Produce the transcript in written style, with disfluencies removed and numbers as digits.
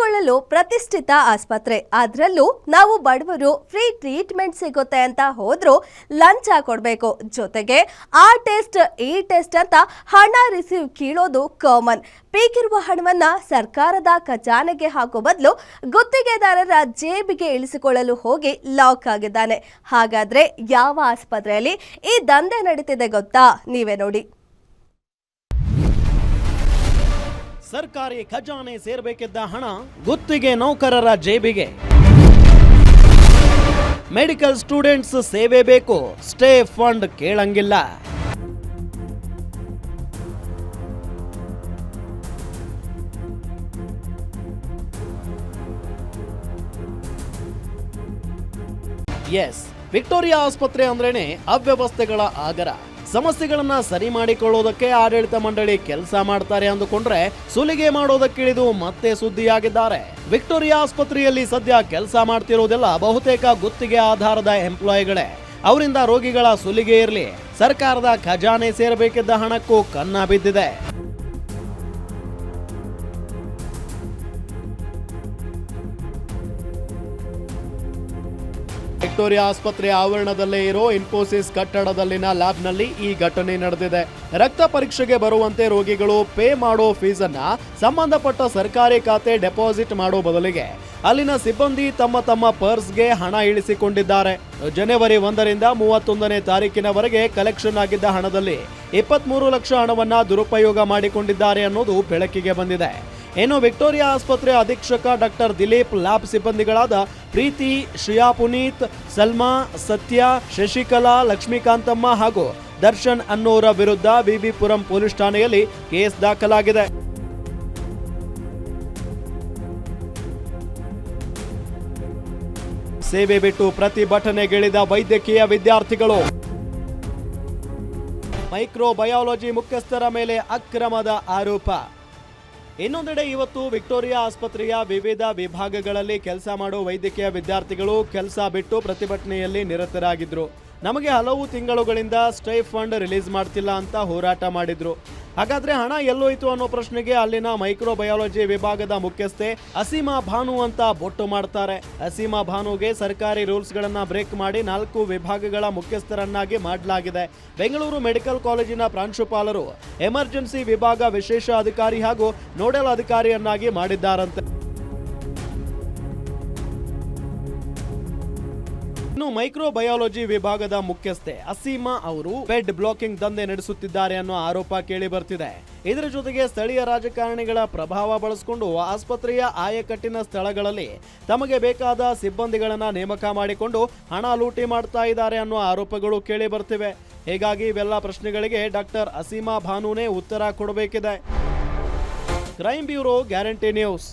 ಉಳಿದುಕೊಳ್ಳಲು ಪ್ರತಿಷ್ಠಿತ ಆಸ್ಪತ್ರೆ, ಅದರಲ್ಲೂ ನಾವು ಬಡವರು ಫ್ರೀ ಟ್ರೀಟ್ಮೆಂಟ್ ಸಿಗುತ್ತೆ ಅಂತ ಹೋದ್ರೂ ಲಂಚ ಕೊಡಬೇಕು. ಜೊತೆಗೆ ಆ ಟೆಸ್ಟ್ ಈ ಟೆಸ್ಟ್ ಅಂತ ಹಣ ರಿಸೀವ್ ಕೀಳೋದು ಕಾಮನ್. ಪೀಕಿರುವ ಹಣವನ್ನ ಸರ್ಕಾರದ ಖಜಾನೆಗೆ ಹಾಕೋ ಬದಲು ಗುತ್ತಿಗೆದಾರರ ಜೇಬಿಗೆ ಇಳಿಸಿಕೊಳ್ಳಲು ಹೋಗಿ ಲಾಕ್ ಆಗಿದ್ದಾನೆ. ಹಾಗಾದ್ರೆ ಯಾವ ಆಸ್ಪತ್ರೆಯಲ್ಲಿ ಈ ದಂಧೆ ನಡೀತಿದೆ ಗೊತ್ತಾ? ನೀವೇ ನೋಡಿ. ಸರ್ಕಾರಿ ಖಜಾನೆ ಸೇರಬೇಕಿದ್ದ ಹಣ ಗುತ್ತಿಗೆ ನೌಕರರ ಜೇಬಿಗೆ. ಮೆಡಿಕಲ್ ಸ್ಟೂಡೆಂಟ್ಸ್ ಸೇವೆ ಬೇಕು, ಸ್ಟೇ ಫಂಡ್ ಕೇಳಂಗಿಲ್ಲ. ಎಸ್, ವಿಕ್ಟೋರಿಯಾ ಆಸ್ಪತ್ರೆ ಅಂದ್ರೇನೆ ಅವ್ಯವಸ್ಥೆಗಳ ಆಗರ. ಸಮಸ್ಯೆಗಳನ್ನ ಸರಿ ಮಾಡಿಕೊಳ್ಳೋದಕ್ಕೆ ಆಡಳಿತ ಮಂಡಳಿ ಕೆಲಸ ಮಾಡ್ತಾರೆ ಅಂದುಕೊಂಡ್ರೆ ಸುಲಿಗೆ ಮಾಡೋದಕ್ಕಿಳಿದು ಮತ್ತೆ ಸುದ್ದಿಯಾಗಿದ್ದಾರೆ. ವಿಕ್ಟೋರಿಯಾ ಆಸ್ಪತ್ರೆಯಲ್ಲಿ ಸದ್ಯ ಕೆಲಸ ಮಾಡ್ತಿರೋದೆಲ್ಲ ಬಹುತೇಕ ಗುತ್ತಿಗೆ ಆಧಾರದ ಎಂಪ್ಲಾಯಿಗಳೇ. ಅವರಿಂದ ರೋಗಿಗಳ ಸುಲಿಗೆ ಇರಲಿ, ಸರ್ಕಾರದ ಖಜಾನೆ ಸೇರಬೇಕಿದ್ದ ಹಣಕ್ಕೂ ಕನ್ನ ಬಿದ್ದಿದೆ. ವಿಕ್ಟೋರಿಯಾ ಆಸ್ಪತ್ರೆ ಆವರಣದಲ್ಲೇ ಇರೋ ಇನ್ಫೋಸಿಸ್ ಕಟ್ಟಡದಲ್ಲಿನ ಲ್ಯಾಬ್ನಲ್ಲಿ ಈ ಘಟನೆ ನಡೆದಿದೆ. ರಕ್ತ ಪರೀಕ್ಷೆಗೆ ಬರುವಂತೆ ರೋಗಿಗಳು ಪೇ ಮಾಡೋ ಫೀಸನ್ನ ಸಂಬಂಧಪಟ್ಟ ಸರ್ಕಾರಿ ಖಾತೆ ಡೆಪಾಸಿಟ್ ಮಾಡೋ ಬದಲಿಗೆ ಅಲ್ಲಿನ ಸಿಬ್ಬಂದಿ ತಮ್ಮ ಪರ್ಸ್ಗೆ ಹಣ ಇಳಿಸಿಕೊಂಡಿದ್ದಾರೆ. ಜನವರಿ 1ರಿಂದ 31ನೇ ತಾರೀಕಿನವರೆಗೆ ಕಲೆಕ್ಷನ್ ಆಗಿದ್ದ ಹಣದಲ್ಲಿ 23 ಲಕ್ಷ ಹಣವನ್ನ ದುರುಪಯೋಗ ಮಾಡಿಕೊಂಡಿದ್ದಾರೆ ಅನ್ನೋದು ಬೆಳಕಿಗೆ ಬಂದಿದೆ. ಇನ್ನು ವಿಕ್ಟೋರಿಯಾ ಆಸ್ಪತ್ರೆ ಅಧೀಕ್ಷಕ ಡಾಕ್ಟರ್ ದಿಲೀಪ್, ಲ್ಯಾಬ್ ಸಿಬ್ಬಂದಿಗಳಾದ ಪ್ರೀತಿ, ಶ್ರೇಯಾ, ಪುನೀತ್, ಸಲ್ಮಾ, ಸತ್ಯ, ಶಶಿಕಲಾ, ಲಕ್ಷ್ಮೀಕಾಂತಮ್ಮ ಹಾಗೂ ದರ್ಶನ್ ಅನ್ನೋರ ವಿರುದ್ಧ ವಿವಿಪುರಂ ಪೊಲೀಸ್ ಠಾಣೆಯಲ್ಲಿ ಕೇಸ್ ದಾಖಲಾಗಿದೆ. ಸೇವೆ ಬಿಟ್ಟು ಪ್ರತಿಭಟನೆಗಿಳಿದ ವೈದ್ಯಕೀಯ ವಿದ್ಯಾರ್ಥಿಗಳು. ಮೈಕ್ರೋಬಯಾಲಜಿ ಮುಖ್ಯಸ್ಥರ ಮೇಲೆ ಅಕ್ರಮದ ಆರೋಪ. ಇನ್ನೊಂದೆಡೆ ಇವತ್ತು ವಿಕ್ಟೋರಿಯಾ ಆಸ್ಪತ್ರೆಯ ವಿವಿಧ ವಿಭಾಗಗಳಲ್ಲಿ ಕೆಲಸ ಮಾಡೋ ವೈದ್ಯಕೀಯ ವಿದ್ಯಾರ್ಥಿಗಳು ಕೆಲಸ ಬಿಟ್ಟು ಪ್ರತಿಭಟನೆಯಲ್ಲಿ ನಿರತರಾಗಿದ್ರು. ನಮಗೆ ಹಲವು ತಿಂಗಳುಗಳಿಂದ ಸ್ಟೇ ಫಂಡ್ ರಿಲೀಸ್ ಮಾಡ್ತಿಲ್ಲ ಅಂತ ಹೋರಾಟ ಮಾಡಿದ್ರು. ಹಾಗಾದ್ರೆ ಹಣ ಎಲ್ಲೋಯ್ತು ಅನ್ನೋ ಪ್ರಶ್ನೆಗೆ ಅಲ್ಲಿನ ಮೈಕ್ರೋಬಯಾಲಜಿ ವಿಭಾಗದ ಮುಖ್ಯಸ್ಥೆ ಅಸೀಮಾ ಭಾನು ಅಂತ ಬೊಟ್ಟು ಮಾಡ್ತಾರೆ. ಅಸೀಮಾ ಭಾನುಗೆ ಸರ್ಕಾರಿ ರೂಲ್ಸ್ ಗಳನ್ನ ಬ್ರೇಕ್ ಮಾಡಿ 4 ವಿಭಾಗಗಳ ಮುಖ್ಯಸ್ಥರನ್ನಾಗಿ ಮಾಡಲಾಗಿದೆ. ಬೆಂಗಳೂರು ಮೆಡಿಕಲ್ ಕಾಲೇಜಿನ ಪ್ರಾಂಶುಪಾಲರು ಎಮರ್ಜೆನ್ಸಿ ವಿಭಾಗ ವಿಶೇಷ ಅಧಿಕಾರಿ ಹಾಗೂ ನೋಡಲ್ ಅಧಿಕಾರಿಯನ್ನಾಗಿ ಮಾಡಿದ್ದಾರಂತೆ. ಇನ್ನು ಮೈಕ್ರೋಬಯಾಲಜಿ ವಿಭಾಗದ ಮುಖ್ಯಸ್ಥೆ ಅಸೀಮಾ ಅವರು ಬೆಡ್ ಬ್ಲಾಕಿಂಗ್ ದಂಧೆ ನಡೆಸುತ್ತಿದ್ದಾರೆ ಅನ್ನೋ ಆರೋಪ ಕೇಳಿ ಬರ್ತಿದೆ. ಇದರ ಜೊತೆಗೆ ಸ್ಥಳೀಯ ರಾಜಕಾರಣಿಗಳ ಪ್ರಭಾವ ಬಳಸಿಕೊಂಡು ಆಸ್ಪತ್ರೆಯ ಆಯಕಟ್ಟಿನ ಸ್ಥಳಗಳಲ್ಲಿ ತಮಗೆ ಬೇಕಾದ ಸಿಬ್ಬಂದಿಗಳನ್ನ ನೇಮಕ ಮಾಡಿಕೊಂಡು ಹಣ ಲೂಟಿ ಮಾಡ್ತಾ ಇದ್ದಾರೆ ಅನ್ನೋ ಆರೋಪಗಳು ಕೇಳಿ ಬರ್ತಿವೆ. ಹೀಗಾಗಿ ಇವೆಲ್ಲ ಪ್ರಶ್ನೆಗಳಿಗೆ ಡಾಕ್ಟರ್ ಅಸೀಮಾ ಭಾನುನೇ ಉತ್ತರ ಕೊಡಬೇಕಿದೆ. Crime bureau, guarantee news.